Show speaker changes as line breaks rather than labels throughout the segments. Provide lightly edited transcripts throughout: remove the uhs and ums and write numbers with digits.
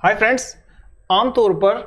Hi friends, आमतौर पर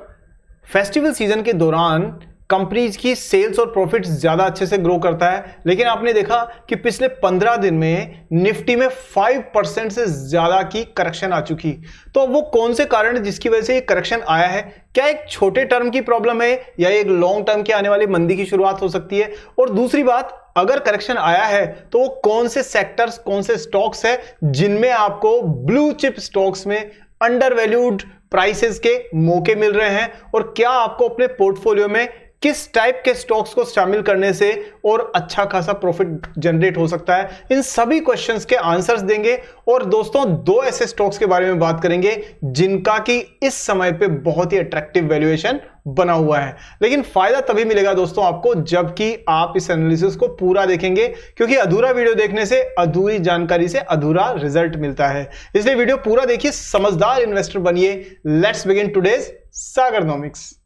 festival season के दौरान कंपनीज की सेल्स और प्रॉफिट्स ज़्यादा अच्छे से ग्रो करता है। लेकिन आपने देखा कि पिछले 15 दिन में निफ्टी में 5% से ज़्यादा की करेक्शन आ चुकी। तो वो कौन से कारण है जिसकी वजह से ये करेक्शन आया है? क्या एक छोटे टर्म की प्रॉब्लम है या एक लॉन्ग टर्म की आने वाली मंदी की शुरुआत हो सकती है? और दूसरी बात, अगर करेक्शन आया है तो वो कौन से सेक्टर्स, कौन से स्टॉक्स है जिनमें आपको ब्लू चिप स्टॉक्स में अंडर वैल्यूड प्राइसेस के मौके मिल रहे हैं, और क्या आपको अपने पोर्टफोलियो में किस टाइप के स्टॉक्स को शामिल करने से और अच्छा खासा प्रॉफिट जनरेट हो सकता है, इन सभी क्वेश्चंस के आंसर्स देंगे। और दोस्तों, दो ऐसे स्टॉक्स के बारे में बात करेंगे जिनका कि इस समय पे बहुत ही अट्रैक्टिव वैल्यूएशन बना हुआ है। लेकिन फायदा तभी मिलेगा दोस्तों आपको जबकि आप इस एनालिसिस को पूरा देखेंगे, क्योंकि अधूरा वीडियो देखने से, अधूरी जानकारी से अधूरा रिजल्ट मिलता है। इसलिए वीडियो पूरा देखिए, समझदार इन्वेस्टर बनिए। लेट्स बिगिन टुडेज सागरनॉमिक्स।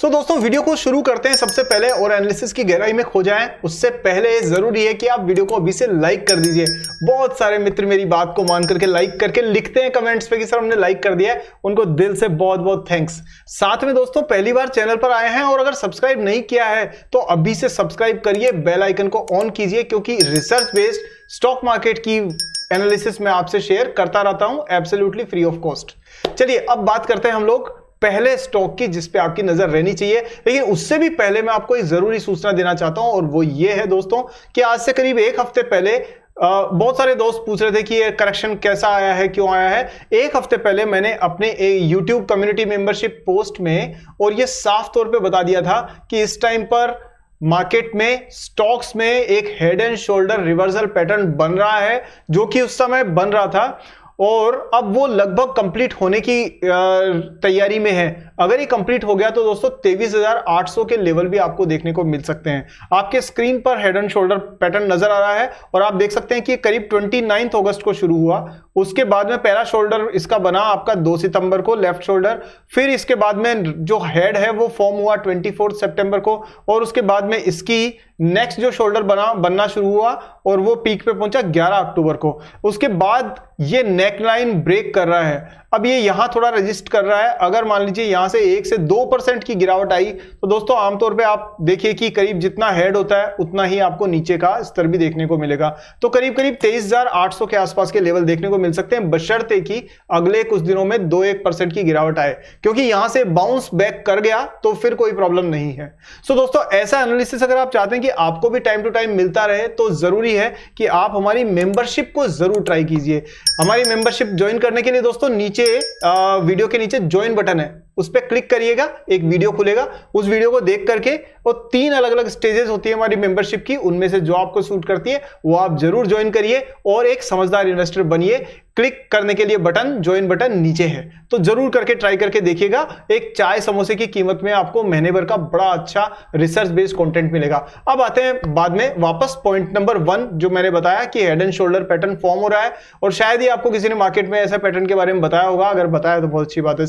दोस्तों, वीडियो को शुरू करते हैं सबसे पहले, और एनालिसिस की गहराई में खो जाएं उससे पहले जरूरी है कि आप वीडियो को अभी से लाइक कर दीजिए। बहुत सारे मित्र मेरी बात को मान करके लाइक करके लिखते हैं कमेंट्स पे कि सर हमने लाइक कर दिया है, उनको दिल से बहुत बहुत थैंक्स। साथ में दोस्तों, पहली बार चैनल पर आए हैं और अगर सब्सक्राइब नहीं किया है तो अभी से सब्सक्राइब करिए, बेल आइकन को ऑन कीजिए, क्योंकि रिसर्च बेस्ड स्टॉक मार्केट की एनालिसिस में आपसे शेयर करता रहता हूं एब्सोल्युटली फ्री ऑफ कॉस्ट। चलिए अब बात करते हैं हम लोग पहले स्टॉक की जिस पे आपकी नजर रहनी चाहिए। लेकिन उससे भी पहले मैं आपको एक जरूरी सूचना देना चाहता हूं, और वो ये है दोस्तों कि आज से करीब एक हफ्ते पहले बहुत सारे दोस्त पूछ रहे थे कि ये करेक्शन कैसा आया है, क्यों आया है। एक हफ्ते पहले मैंने अपने YouTube कम्युनिटी मेंबरशिप पोस्ट में और ये साफ तौर पे बता दिया था कि इस टाइम पर मार्केट में, स्टॉक्स में एक head and shoulder reversal pattern बन रहा है, जो कि उस समय बन रहा था और अब वो लगभग कंप्लीट होने की तैयारी में है। अगर ये कंप्लीट हो गया तो दोस्तों 23,800 के लेवल भी आपको देखने को मिल सकते हैं। आपके स्क्रीन पर हेड एंड शोल्डर पैटर्न नजर आ रहा है और आप देख सकते हैं कि करीब 29 अगस्त को शुरू हुआ। उसके बाद में पहला शोल्डर इसका बना आपका 2 सितंबर को, लेफ्ट शोल्डर। फिर इसके बाद में जो हेड है वो फॉर्म हुआ 24 सितंबर को, और उसके बाद में इसकी नेक्स्ट जो शोल्डर बनना शुरू हुआ और वो पीक पे पहुंचा 11 अक्टूबर को। उसके बाद ये नेकलाइन ब्रेक कर रहा है। अब ये यहां थोड़ा रजिस्ट कर रहा है। अगर मान लीजिए यहां से 1 से 2% की गिरावट आई तो दोस्तों आमतौर पे आप देखिए कि करीब जितना हेड होता है उतना ही आपको नीचे का स्तर भी देखने को मिलेगा। तो करीब 23,800 के आसपास के लेवल देखने को मिल सकते हैं, बशर्ते कि अगले कुछ दिनों में 2-1% की गिरावट आए, क्योंकि यहां से बाउंस बैक कर गया तो फिर कोई प्रॉब्लम नहीं है। सो दोस्तों, ऐसा एनालिसिस अगर आप चाहते हैं कि आपको भी टाइम टू टाइम मिलता रहे तो जरूरी है कि आप हमारी मेंबरशिप को जरूर ट्राई कीजिए। हमारी मेंबरशिप ज्वाइन करने के लिए दोस्तों नीचे वीडियो के नीचे ज्वाइन बटन है, उस पर क्लिक करिएगा, एक वीडियो खुलेगा। उस वीडियो को देख करके, और 3 अलग अलग स्टेजेस होती है हमारी मेंबरशिप की, उनमें से जो आपको सूट करती है वो आप जरूर ज्वाइन करिए और एक समझदार इन्वेस्टर बनिए। क्लिक करने के लिए बटन, ज्वाइन बटन नीचे है, तो जरूर करके ट्राई करके देखिएगा। एक चाय समोसे की कीमत में आपको महीने भर का बड़ा अच्छा रिसर्च बेस्ड कंटेंट मिलेगा। अब आते हैं बाद में वापस पॉइंट नंबर 1, जो मैंने बताया कि head and shoulder pattern form हो रहा है, और शायद ही आपको किसी ने मार्केट में ऐसा पैटर्न के बारे में बताया होगा। अगर बताया तो बहुत अच्छी बात है।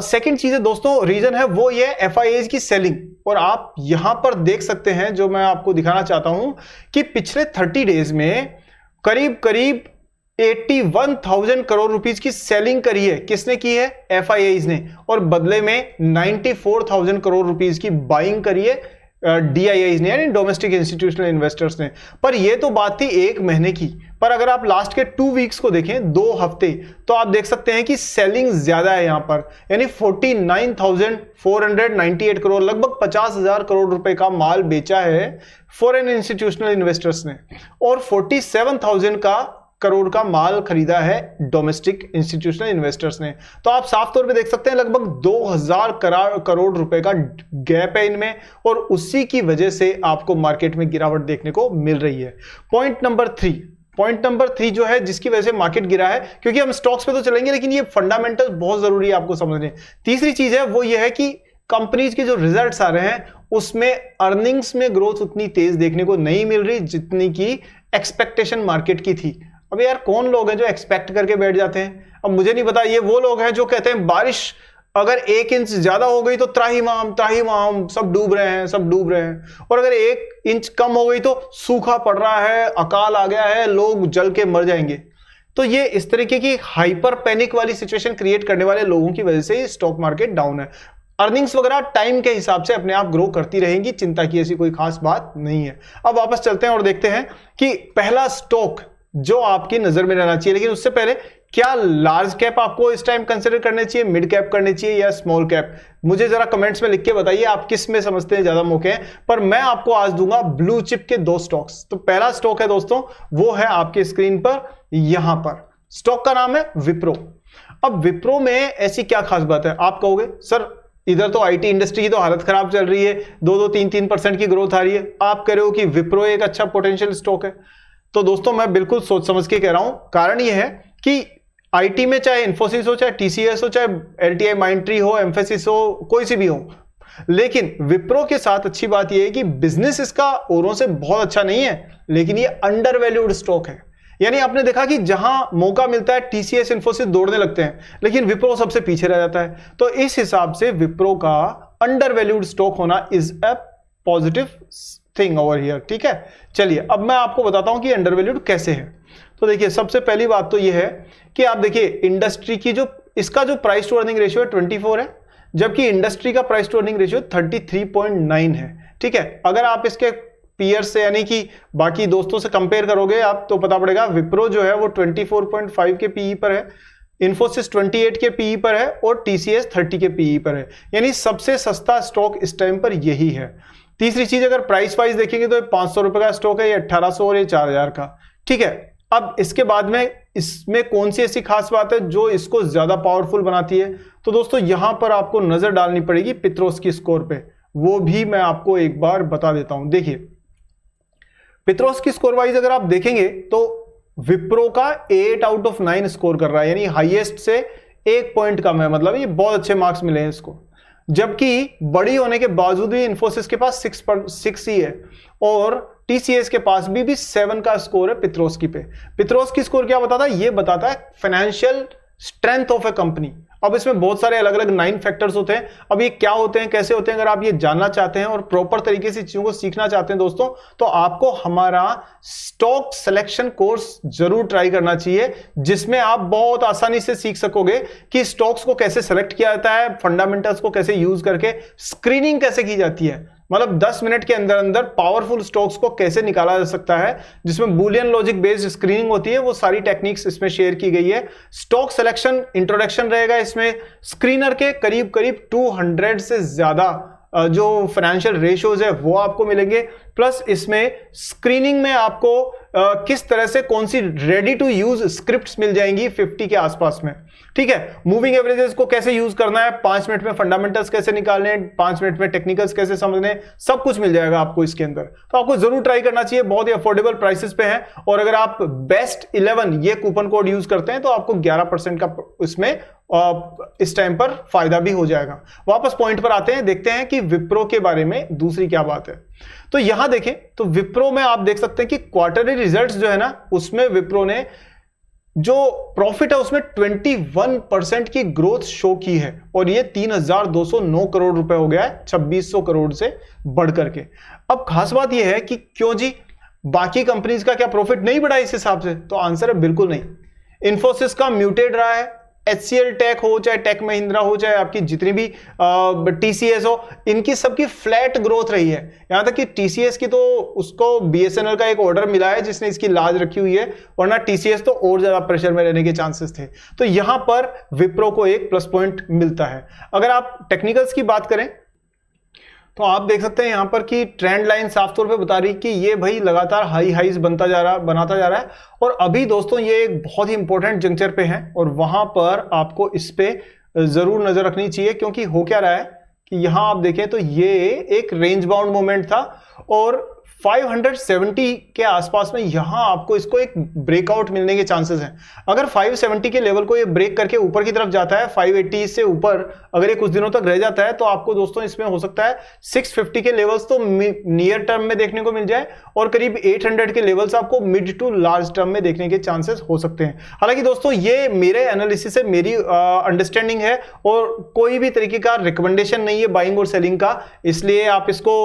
सेकंड चीज है दोस्तों, रीजन है वो ये FIAs की सेलिंग। और आप यहां पर देख सकते हैं, जो मैं आपको दिखाना चाहता हूं कि पिछले 30 डेज में करीब 81,000 करोड़ रुपीस की सेलिंग करी है। किसने की है? FIAs ने। और बदले में 94,000 करोड़ रुपीस की बाइंग करी है DIIs ने, यानी डोमेस्टिक इंस्टीट्यूशनल इन्वेस्टर्स ने। पर यह तो बात थी एक महीने की, पर अगर आप लास्ट के 2 वीक्स को देखें, 2 हफ्ते, तो आप देख सकते हैं कि सेलिंग ज्यादा है यहां पर, यानी 49,498 करोड़, लगभग 50,000 करोड़ रुपए का माल बेचा है फॉरेन इंस्टीट्यूशनल इन्वेस्टर्स ने, और 47,000 करोड़ का माल खरीदा है डोमेस्टिक इंस्टीट्यूशनल इन्वेस्टर्स ने। तो आप साफ तौर पे देख सकते हैं लगभग 2,000 करोड़ रुपए का गैप है इनमें, और उसी की वजह से आपको मार्केट में गिरावट देखने को मिल रही है। पॉइंट नंबर 3 जो है जिसकी वजह से मार्केट गिरा है, क्योंकि हम स्टॉक्स पे तो चलेंगे लेकिन ये फंडामेंटल बहुत जरूरी है आपको समझने। तीसरी चीज है वो ये है कि कंपनीज के जो रिजल्ट्स आ रहे हैं उसमें अर्निंग्स में ग्रोथ उतनी तेज देखने को नहीं मिल रही जितनी की एक्सपेक्टेशन मार्केट की थी। अब यार कौन लोग हैं जो एक्सपेक्ट करके बैठ जाते हैं? अब मुझे नहीं पता, ये वो लोग हैं जो कहते हैं बारिश अगर 1 इंच ज्यादा हो गई तो त्राहिमाम त्राहिमाम, सब डूब रहे हैं, सब डूब रहे हैं। और अगर 1 इंच कम हो गई तो सूखा पड़ रहा है, अकाल आ गया है, लोग जल के मर जाएंगे। तो ये इस तरीके की हाइपर पैनिक वाली सिचुएशन क्रिएट करने वाले लोगों की वजह से स्टॉक मार्केट डाउन है। अर्निंग्स वगैरह टाइम के हिसाब से अपने आप ग्रो करती रहेंगी, चिंता की ऐसी कोई खास बात नहीं है। अब वापस चलते हैं और देखते हैं कि पहला स्टॉक जो आपकी नजर में रहना चाहिए। लेकिन उससे पहले, क्या लार्ज कैप आपको इस टाइम कंसिडर करने चाहिए, मिड कैप करने चाहिए या स्मॉल कैप? मुझे जरा कमेंट्स में लिख के बताइए आप किस में समझते हैं ज्यादा मौके हैं। पर मैं आपको आज दूंगा ब्लू चिप के 2 स्टॉक्स। तो पहला स्टॉक है दोस्तों, वो है आपके स्क्रीन पर, यहां पर स्टॉक का नाम है विप्रो। अब विप्रो में ऐसी क्या खास बात है? आप कहोगे सर इधर तो आईटी इंडस्ट्री की तो हालत खराब चल रही है, 2-3% की ग्रोथ आ रही है, आप कह रहे हो कि विप्रो एक अच्छा पोटेंशियल स्टॉक है। तो दोस्तों मैं बिल्कुल सोच समझ के कह रहा हूं। कारण यह है कि आईटी में चाहे इन्फोसिस हो, चाहे टीसीएस हो, चाहे एलटीआई माइंडट्री हो, एम्फेसिस हो, कोई सी भी हो, लेकिन विप्रो के साथ अच्छी बात यह है कि बिजनेस इसका औरों से बहुत अच्छा नहीं है, लेकिन ये अंडर वैल्यूड स्टॉक है। यानी आपने देखा कि जहां मौका मिलता है टीसीएस इन्फोसिस दौड़ने लगते हैं, लेकिन विप्रो सबसे पीछे रह जाता है। तो इस हिसाब से विप्रो का अंडर वैल्यूड स्टॉक होना is a positive thing over here. ठीक है, चलिए अब मैं आपको बताता हूं कि अंडर वैल्यूड कैसे है। तो देखिए सबसे पहली बात तो यह है कि आप देखिए इंडस्ट्री की जो इसका जो प्राइस टू अर्निंग रेशियो है 24 है, जबकि इंडस्ट्री का प्राइस टू अर्निंग रेशियो 33.9 है। ठीक है, अगर आप इसके पीयर से यानी कि बाकी दोस्तों से कंपेयर करोगे आप तो पता पड़ेगा विप्रो जो है वो 24.5 के पीई पर है, इन्फोसिस 28 के पीई पर है और टीसीएस 30 के पीई पर है। यानी सबसे सस्ता स्टॉक इस टाइम पर यही है। तीसरी चीज, अगर प्राइस वाइज देखेंगे तो 500 रुपए का स्टॉक है, ये 1800 और ये 4000 का। ठीक है, अब इसके बाद में इसमें कौन सी ऐसी खास बात है जो इसको ज्यादा पावरफुल बनाती है? तो दोस्तों यहां पर आपको नजर डालनी पड़ेगी पित्रोस की स्कोर पे, वो भी मैं आपको एक बार बता देता हूं। देखिए पित्रोस की स्कोर वाइज अगर आप देखेंगे तो विप्रो का 8 आउट ऑफ 9 स्कोर कर रहा है, यानी हाईएस्ट से 1 पॉइंट कम है, मतलब ये बहुत अच्छे मार्क्स मिले हैं इसको। जबकि बड़ी होने के बावजूद भी इन्फोसिस के पास 6 ही है और टीसीएस के पास भी 7 का स्कोर है पित्रोस की पे। पित्रोस की स्कोर क्या बताता है? ये बताता है financial strength of A company. अब इसमें बहुत सारे अलग अलग 9 फैक्टर्स होते हैं। अब ये क्या होते हैं, कैसे होते हैं, अगर आप ये जानना चाहते हैं और प्रॉपर तरीके से चीजों को सीखना चाहते हैं दोस्तों, तो आपको हमारा स्टॉक सिलेक्शन कोर्स जरूर ट्राई करना चाहिए, जिसमें आप बहुत आसानी से सीख सकोगे कि स्टॉक्स को कैसे सेलेक्ट किया जाता है, फंडामेंटल्स को कैसे यूज करके स्क्रीनिंग कैसे की जाती है, मतलब 10 मिनट के अंदर अंदर पावरफुल स्टॉक्स को कैसे निकाला जा सकता है, जिसमें बूलियन लॉजिक बेस्ड स्क्रीनिंग होती है। वो सारी टेक्निक्स इसमें शेयर की गई है। स्टॉक सिलेक्शन इंट्रोडक्शन रहेगा इसमें, स्क्रीनर के करीब करीब 200 से ज्यादा जो फाइनेंशियल रेशियोज है वो आपको मिलेंगे। प्लस इसमें स्क्रीनिंग में आपको किस तरह से कौन सी रेडी टू यूज स्क्रिप्ट्स मिल जाएंगी 50 के आसपास में। ठीक है, मूविंग एवरेजेस को कैसे यूज करना है, 5 मिनट में फंडामेंटल्स कैसे निकालने, 5 मिनट में टेक्निकल्स कैसे समझने, सब कुछ मिल जाएगा आपको इसके अंदर। तो आपको जरूर ट्राई करना चाहिए, बहुत ही अफोर्डेबल प्राइसेस पे है। और अगर आप बेस्ट 11 ये कूपन कोड यूज करते हैं तो आपको 11% का इसमें इस टाइम पर फायदा भी हो जाएगा। वापस पॉइंट पर आते हैं, देखते हैं कि विप्रो के बारे में दूसरी क्या बात है। तो यहां देखें तो विप्रो में आप देख सकते हैं कि क्वार्टरली रिजल्ट्स जो है ना, उसमें विप्रो ने जो प्रॉफिट है उसमें 21% की ग्रोथ शो की है और ये 3209 करोड़ रुपए हो गया है 2600 करोड़ से बढ़ करके। अब खास बात यह है कि क्यों जी बाकी कंपनीज का क्या प्रॉफिट नहीं बढ़ा इस हिसाब से? तो आंसर है बिल्कुल नहीं। इन्फोसिस का म्यूटेड रहा है, HCL टेक हो, चाहे टेक महिंद्रा हो, चाहे आपकी जितनी भी TCS हो, इनकी सबकी फ्लैट ग्रोथ रही है। यहां तक कि TCS की तो उसको BSNL का एक ऑर्डर मिला है जिसने इसकी लाज रखी हुई है, वरना TCS तो और ज्यादा प्रेशर में रहने के चांसेस थे। तो यहां पर विप्रो को एक प्लस पॉइंट मिलता है। अगर आप टेक्निकल्स की बात करें तो आप देख सकते हैं यहां पर कि ट्रेंड लाइन साफ तौर पे बता रही कि ये भाई लगातार हाईज बनाता जा रहा है। और अभी दोस्तों ये एक बहुत ही इंपॉर्टेंट जंक्चर पे है और वहां पर आपको इस पे जरूर नजर रखनी चाहिए, क्योंकि हो क्या रहा है कि यहां आप देखें तो ये एक रेंज बाउंड मूवमेंट था और 570 के आसपास में यहां आपको इसको एक ब्रेकआउट मिलने के चांसेस हैं। अगर 570 के लेवल को ये ब्रेक करके ऊपर की तरफ जाता है, 580 से ऊपर अगर ये कुछ दिनों तक रह जाता है, तो आपको दोस्तों इसमें हो सकता है 650 के लेवल्स तो नियर टर्म में देखने को मिल जाए और करीब 800 के लेवल्स आपको मिड टू लार्ज टर्म में देखने के चांसेस हो सकते हैं। हालांकि दोस्तों ये मेरे एनालिसिस से मेरी अंडरस्टैंडिंग है और कोई भी तरीके का रिकमेंडेशन नहीं है बाइंग और सेलिंग का, इसलिए आप इसको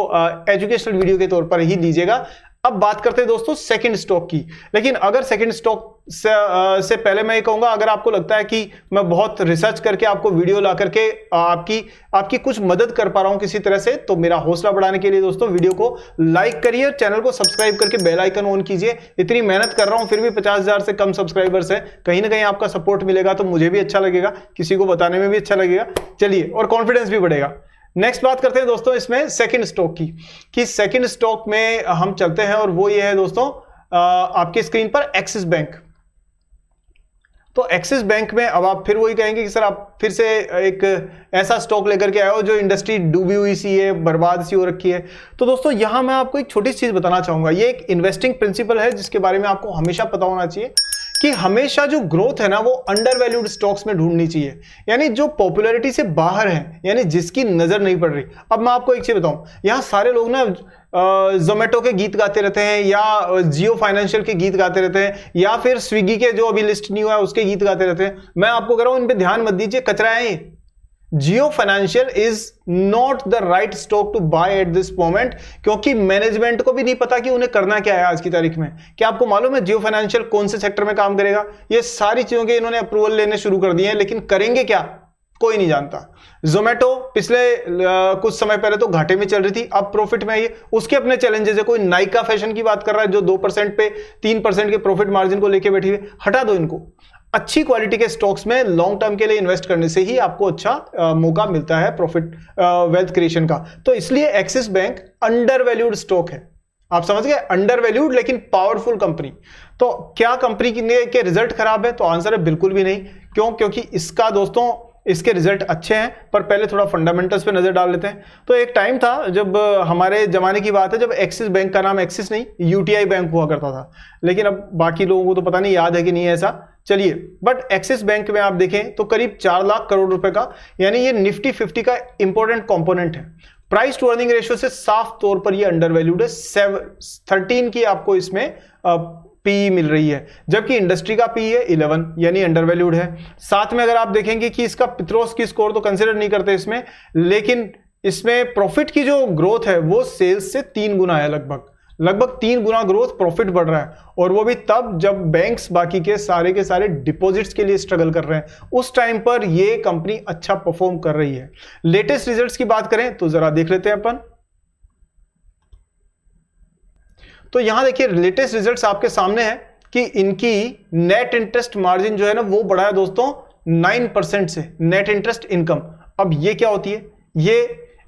एजुकेशनल वीडियो के तौर पर ही लीजिएगा। अब बात करते हैं दोस्तों सेकंड स्टॉक की। लेकिन अगर सेकंड स्टॉक से पहले मैं ये कहूंगा, अगर आपको लगता है कि मैं बहुत रिसर्च करके आपको वीडियो ला करके आपकी कुछ मदद कर पा रहा हूं किसी तरह से, तो मेरा हौसला बढ़ाने के लिए दोस्तों वीडियो को लाइक करिए, चैनल को सब्सक्राइब करके बेल आइकन ऑन कीजिए। इतनी मेहनत कर रहा हूं फिर भी 50,000 से कम सब्सक्राइबर्स है, कहीं ना कहीं आपका सपोर्ट मिलेगा तो मुझे भी अच्छा लगेगा, किसी को बताने में भी अच्छा लगेगा। चलिए, और कॉन्फिडेंस भी बढ़ेगा। नेक्स्ट बात करते हैं दोस्तों इसमें सेकंड स्टॉक की, कि सेकंड स्टॉक में हम चलते हैं और वो ये है दोस्तों आपकी स्क्रीन पर एक्सिस बैंक। तो एक्सिस बैंक में अब आप फिर वही कहेंगे कि सर आप फिर से एक ऐसा स्टॉक लेकर के आए हो जो इंडस्ट्री डूबी हुई सी है, बर्बाद सी हो रखी है। तो दोस्तों यहां मैं आपको एक छोटी सी चीज बताना चाहूंगा, ये एक इन्वेस्टिंग प्रिंसिपल है जिसके बारे में आपको हमेशा पता होना चाहिए कि हमेशा जो ग्रोथ है ना वो अंडर वैल्यूड स्टॉक्स में ढूंढनी चाहिए, यानी जो पॉपुलैरिटी से बाहर है, यानी जिसकी नजर नहीं पड़ रही। अब मैं आपको एक चीज बताऊं, यहां सारे लोग ना जोमेटो के गीत गाते रहते हैं या जियो फाइनेंशियल के गीत गाते रहते हैं या फिर स्विगी के जो अभी लिस्ट नहीं हुआ है उसके गीत गाते रहते हैं। मैं आपको कह रहा हूं इन पे ध्यान मत दीजिए, कचरा है। Jio financial is not the right stock to buy at this moment, क्योंकि मैनेजमेंट को भी नहीं पता कि उन्हें करना क्या है आज की तारीख में। क्या आपको मालूम है जियो फाइनेंशियल कौन से सेक्टर में काम करेगा? ये सारी चीजों के इन्होंने अप्रूवल लेने शुरू कर दिए हैं, लेकिन करेंगे क्या कोई नहीं जानता। जोमेटो पिछले कुछ समय पहले तो घाटे में चल रही थी, अब प्रॉफिट में आई है, उसके अपने चैलेंजेस है। कोई नाइका फैशन की बात कर रहा है जो 2% पे 3% के प्रॉफिट मार्जिन को लेकर बैठी हुई, हटा दो इनको। अच्छी क्वालिटी के स्टॉक्स में लॉन्ग टर्म के लिए इन्वेस्ट करने से ही आपको अच्छा मौका मिलता है प्रॉफिट वेल्थ क्रिएशन का। तो इसलिए axis bank under valued stock है, आप समझ गए, अंडर वैल्यूड लेकिन पावरफुल कंपनी। तो क्या कंपनी के रिजल्ट खराब है? तो आंसर है बिल्कुल भी नहीं। क्यों? क्योंकि इसका दोस्तों इसके रिजल्ट अच्छे हैं, पर पहले थोड़ा फंडामेंटल्स पे नजर डाल लेते हैं। तो एक टाइम था जब हमारे जमाने की बात है जब एक्सिस बैंक का नाम एक्सिस नहीं यूटीआई बैंक हुआ करता था, लेकिन अब बाकी लोगों को तो पता नहीं याद है कि नहीं है ऐसा। चलिए, बट एक्सिस बैंक में आप देखें तो करीब 4 लाख करोड़ रुपए का, यानी ये निफ्टी 50 का इंपॉर्टेंट कंपोनेंट है। प्राइस टू अर्निंग रेशियो से साफ तौर पर ये अंडर वैल्यूड है। 13 की आपको इसमें पी मिल रही है, जबकि इंडस्ट्री का पी है 11, यानी अंडर वैल्यूड है। साथ में अगर आप देखेंगे कि इसका पित्रोस की स्कोर तो कंसिडर नहीं करते इसमें, लेकिन इसमें प्रॉफिट की जो ग्रोथ है वो सेल्स से 3 गुना है, लगभग 3 गुना ग्रोथ प्रॉफिट बढ़ रहा है, और वो भी तब जब बैंक्स बाकी के सारे डिपॉजिट्स के लिए स्ट्रगल कर रहे हैं। उस टाइम पर ये कंपनी अच्छा परफॉर्म कर रही है। लेटेस्ट रिजल्ट्स की बात करें तो जरा देख लेते हैं अपन। तो यहां देखिए लेटेस्ट रिजल्ट्स आपके सामने है कि इनकी नेट इंटरेस्ट मार्जिन जो है ना वो बढ़ा है दोस्तों 9% से, नेट इंटरेस्ट इनकम। अब ये क्या होती है? ये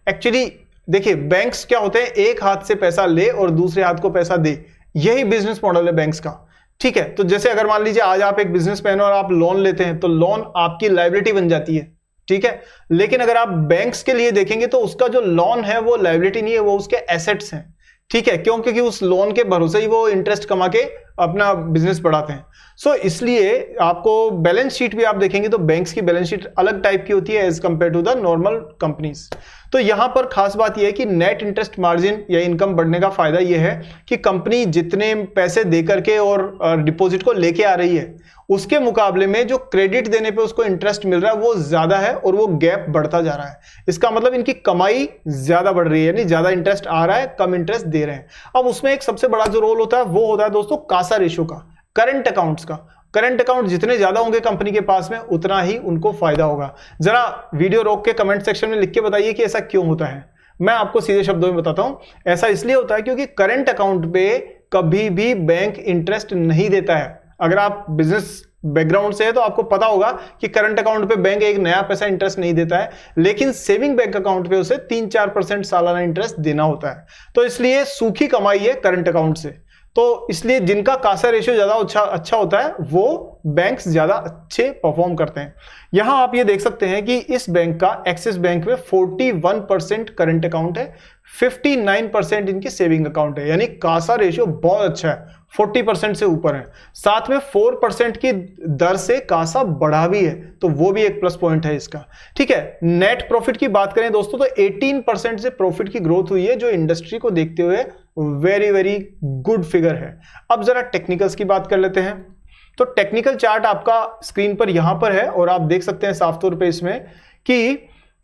एक्चुअली देखिए बैंक्स क्या होते हैं, एक हाथ से पैसा ले और दूसरे हाथ को पैसा दे, यही बिजनेस मॉडल है बैंक्स का। ठीक है, तो जैसे अगर मान लीजिए आज आप एक बिजनेसमैन और आप लोन लेते हैं तो लोन आपकी लायबिलिटी बन जाती है, ठीक है। लेकिन अगर आप बैंक्स के लिए देखेंगे तो उसका जो लोन है वो लायबिलिटी नहीं है, वो उसके एसेट्स हैं, ठीक है। क्यों? क्योंकि उस लोन के भरोसे ही वो इंटरेस्ट कमा के अपना बिजनेस बढ़ाते हैं। सो इसलिए आपको बैलेंस शीट भी आप देखेंगे तो बैंक्स की बैलेंस शीट अलग टाइप की होती है as compare to the normal companies. तो यहां पर खास बात यह है कि नेट इंटरेस्ट मार्जिन या इनकम बढ़ने का फायदा यह है कि कंपनी जितने पैसे देकर के और डिपॉजिट को लेके आ रही है उसके मुकाबले में जो क्रेडिट देने पे उसको इंटरेस्ट मिल रहा है वो ज्यादा है और वो गैप बढ़ता जा रहा है। इसका मतलब इनकी कमाई ज्यादा बढ़ रही है, यानी ज्यादा इंटरेस्ट आ रहा है, कम इंटरेस्ट दे रहे हैं। अब उसमें एक सबसे बड़ा जो रोल होता है वो होता है दोस्तों कासा रेशियो का, करंट अकाउंट्स का। करंट अकाउंट जितने ज्यादा होंगे कंपनी के पास में उतना ही उनको फायदा होगा। जरा वीडियो रोक के कमेंट सेक्शन में लिख के बताइए कि ऐसा क्यों होता है। मैं आपको सीधे शब्दों में बताता हूं। ऐसा इसलिए होता है क्योंकि करंट अकाउंट पे कभी भी बैंक इंटरेस्ट नहीं देता है। अगर आप बिजनेस बैकग्राउंड से है तो आपको पता होगा कि करंट अकाउंट पे बैंक एक नया पैसा इंटरेस्ट नहीं देता है, लेकिन सेविंग बैंक अकाउंट पे उसे 3-4% सालाना इंटरेस्ट देना होता है। तो इसलिए सूखी कमाई है करंट अकाउंट से। तो इसलिए जिनका कासा रेशियो ज्यादा अच्छा होता है वो बैंक्स ज्यादा अच्छे परफॉर्म करते हैं। यहां आप ये देख सकते हैं कि इस बैंक का एक्सिस बैंक में 41% करंट अकाउंट है, 59% इनकी सेविंग अकाउंट है, यानी कासा रेशियो बहुत अच्छा है, 40% से ऊपर है। साथ में 4% की दर से कासा बढ़ा भी है, तो वो भी एक प्लस पॉइंट है इसका। ठीक है, नेट प्रॉफिट की बात करें दोस्तों तो 18% से प्रॉफिट की ग्रोथ हुई है, जो इंडस्ट्री को देखते हुए वेरी वेरी गुड फिगर है। अब जरा टेक्निकल्स की बात कर लेते हैं। तो टेक्निकल चार्ट आपका स्क्रीन पर यहां पर है और आप देख सकते हैं साफ तौर पे इसमें कि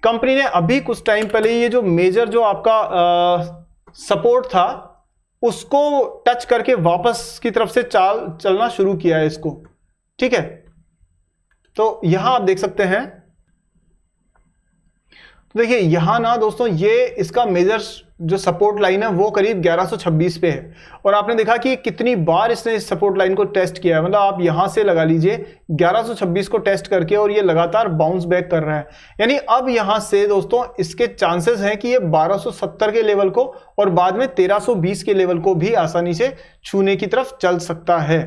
कंपनी ने अभी कुछ टाइम पहले ये जो मेजर जो आपका सपोर्ट था उसको टच करके वापस की तरफ से चलना शुरू किया है इसको। ठीक है, तो यहां आप देख सकते हैं, तो देखिए यहां ना दोस्तों ये इसका मेजर जो सपोर्ट लाइन है वो करीब 1126 पे है और आपने देखा कि कितनी बार इसने इस सपोर्ट लाइन को टेस्ट किया है। मतलब आप यहां से लगा लीजिए 1126 को टेस्ट करके और ये लगातार बाउंस बैक कर रहा है, यानी अब यहां से दोस्तों इसके चांसेस हैं कि ये 1270 के लेवल को और बाद में 1320 के लेवल को भी आसानी से छूने की तरफ चल सकता है।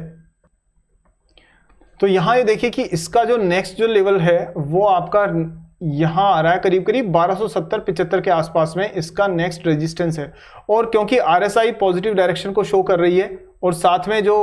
तो यहां ये देखिए कि इसका जो नेक्स्ट जो लेवल है वो आपका यहां आ रहा है करीब करीब 1270-75 के आसपास में इसका नेक्स्ट रेजिस्टेंस है। और क्योंकि आरएसआई पॉजिटिव डायरेक्शन को शो कर रही है और साथ में जो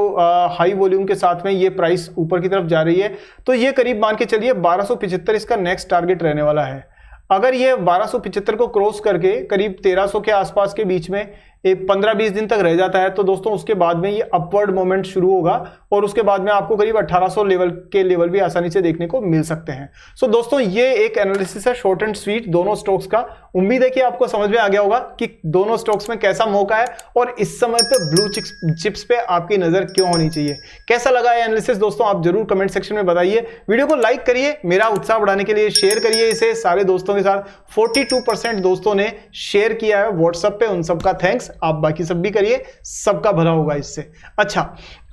हाई वॉल्यूम के साथ में ये प्राइस ऊपर की तरफ जा रही है, तो ये करीब मान के चलिए 1275 इसका नेक्स्ट टारगेट रहने वाला है। अगर ये 1275 को क्रॉस करके करीब 1300 के आसपास के बीच में 15-20 दिन तक रह जाता है तो दोस्तों उसके बाद में ये अपवर्ड मोमेंट शुरू होगा और उसके बाद में आपको करीब 1800 लेवल भी आसानी से देखने को मिल सकते हैं। सो दोस्तों ये एक एनालिसिस है शॉर्ट एंड स्वीट दोनों स्टॉक्स का। उम्मीद है कि आपको समझ में आ गया होगा कि दोनों स्टॉक्स में कैसा मौका है और इस समय पे ब्लू चिप्स पे आपकी नजर क्यों होनी चाहिए। कैसा लगा ये एनालिसिस दोस्तों आप जरूर कमेंट सेक्शन में बताइए। वीडियो को लाइक करिए, मेरा उत्साह बढ़ाने के लिए शेयर करिए इसे सारे दोस्तों के साथ। 42% दोस्तों ने शेयर किया है व्हाट्सएप पे, उन सबका थैंक्स। आप बाकी सब भी करिए, सबका भला होगा इससे। अच्छा,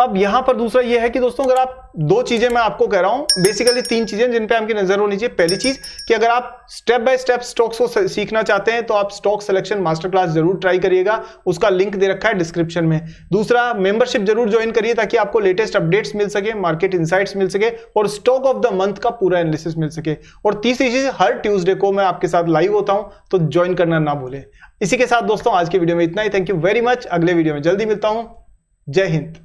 अब यहां पर दूसरा यह है कि दोस्तों अगर आप दो चीजें मैं आपको कह रहा हूं, बेसिकली तीन चीजें जिन पे आपकी नजर होनी चाहिए। पहली चीज कि अगर आप स्टेप बाय स्टेप स्टॉक्स को सीखना चाहते हैं तो आप स्टॉक सिलेक्शन मास्टर क्लास जरूर ट्राई करिएगा, उसका लिंक दे रखा है डिस्क्रिप्शन में। दूसरा, मेंबरशिप जरूर ज्वाइन करिए ताकि आपको लेटेस्ट अपडेट्स मिल सके, मार्केट इंसाइट्स मिल सके और स्टॉक ऑफ द मंथ का पूरा एनालिसिस मिल सके। और तीसरी चीज, हर ट्यूसडे को मैं आपके साथ लाइव होता हूं, तो ज्वाइन करना ना भूलें। इसी के साथ दोस्तों आज के वीडियो में इतना ही। Thank you very much. अगले वीडियो में जल्दी मिलता हूं। जय हिंद।